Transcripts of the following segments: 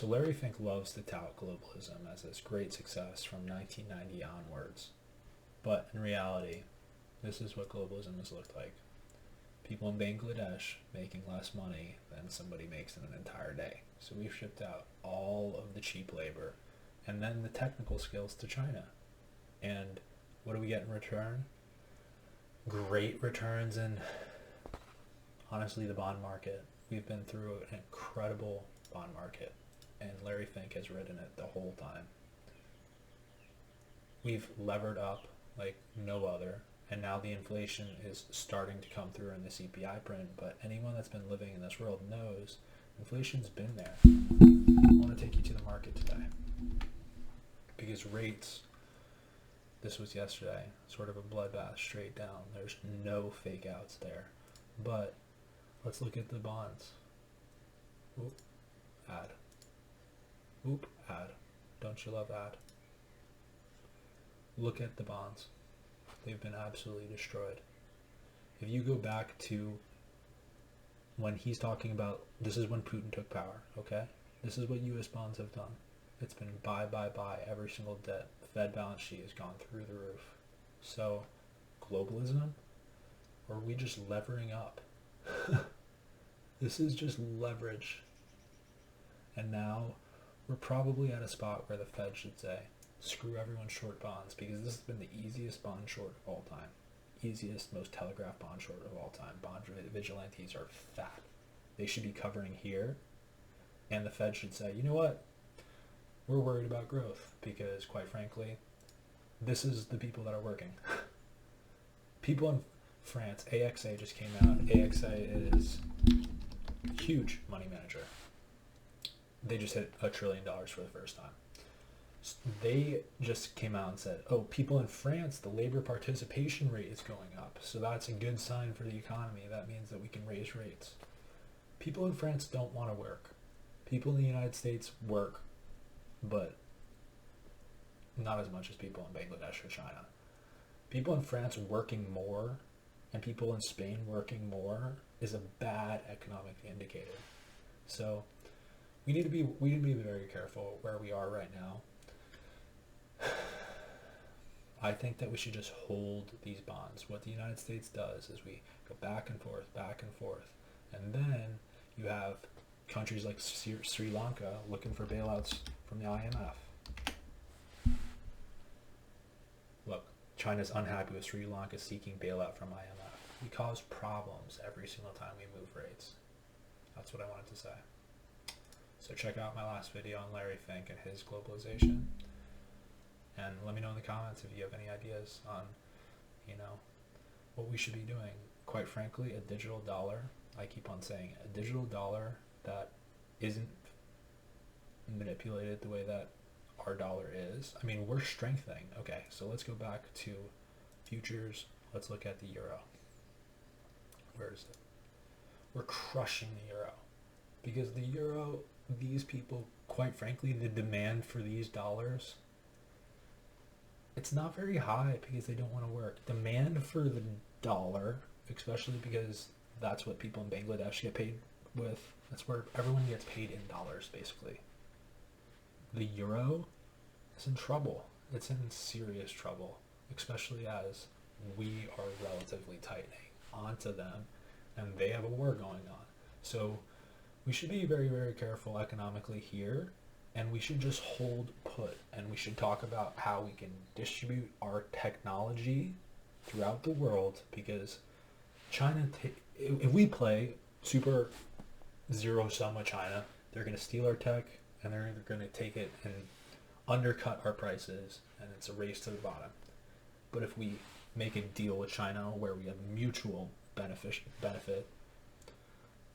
So Larry Fink loves to tout globalism as this great success from 1990 onwards. But in reality, this is what globalism has looked like. People in Bangladesh making less money than somebody makes in an entire day. So we've shipped out all of the cheap labor and then the technical skills to China. And what do we get in return? Great returns in, honestly, the bond market. We've been through an incredible bond market, and Larry Fink has ridden it the whole time. We've levered up like no other, and now the inflation is starting to come through in the CPI print, but anyone that's been living in this world knows inflation's been there. I want to take you to the market today, because rates, this was yesterday, sort of a bloodbath straight down. There's no fake outs there. But let's look at the bonds. Oop, ad. Oop, ad. Don't you love ad? Look at the bonds. They've been absolutely destroyed. If you go back to when he's talking about, this is when Putin took power, okay? This is what U.S. bonds have done. It's been buy every single day. The Fed balance sheet has gone through the roof. So, globalism? Or are we just levering up? This is just leverage. And now we're probably at a spot where the Fed should say, screw everyone short bonds, because this has been the easiest bond short of all time. Easiest, most telegraphed bond short of all time. Bond vigilantes are fat. They should be covering here. And the Fed should say, you know what? We're worried about growth because, quite frankly, this is the people that are working. People in France, AXA just came out. AXA is a huge money manager. They just hit $1 trillion for the first time. They just came out and said, oh, people in France, the labor participation rate is going up. So that's a good sign for the economy. That means that we can raise rates. People in France don't want to work. People in the United States work, but not as much as people in Bangladesh or China. People in France working more and people in Spain working more is a bad economic indicator. So we need to be very careful where we are right now. I think that we should just hold these bonds. What the United States does is we go back and forth, and then you have countries like Sri Lanka looking for bailouts from the IMF. Look, China's unhappy with Sri Lanka seeking bailout from IMF. We cause problems every single time we move rates. That's what I wanted to say. So check out my last video on Larry Fink and his globalization. And let me know in the comments if you have any ideas on, what we should be doing. Quite frankly, a digital dollar, I keep on saying, a digital dollar that isn't manipulated the way that our dollar is. I mean, we're strengthening. Okay, so let's go back to futures. Let's look at the euro. Where is it? We're crushing the euro. Because the euro, these people, quite frankly, the demand for these dollars, it's not very high because they don't want to work. Demand for the dollar, especially because that's what people in Bangladesh get paid with. That's where everyone gets paid in dollars, basically. The euro is in trouble. It's in serious trouble, especially as we are relatively tightening onto them and they have a war going on. So we should be very, very careful economically here. And we should just hold put, and we should talk about how we can distribute our technology throughout the world, because China, if we play super zero sum with China, they're going to steal our tech, and they're going to take it and undercut our prices, and it's a race to the bottom. But if we make a deal with China where we have mutual benefit,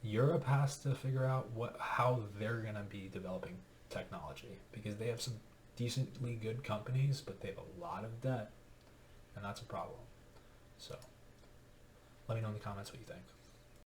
Europe has to figure out how they're going to be developing technology, because they have some decently good companies, but they have a lot of debt, and that's a problem. So let me know in the comments what you think.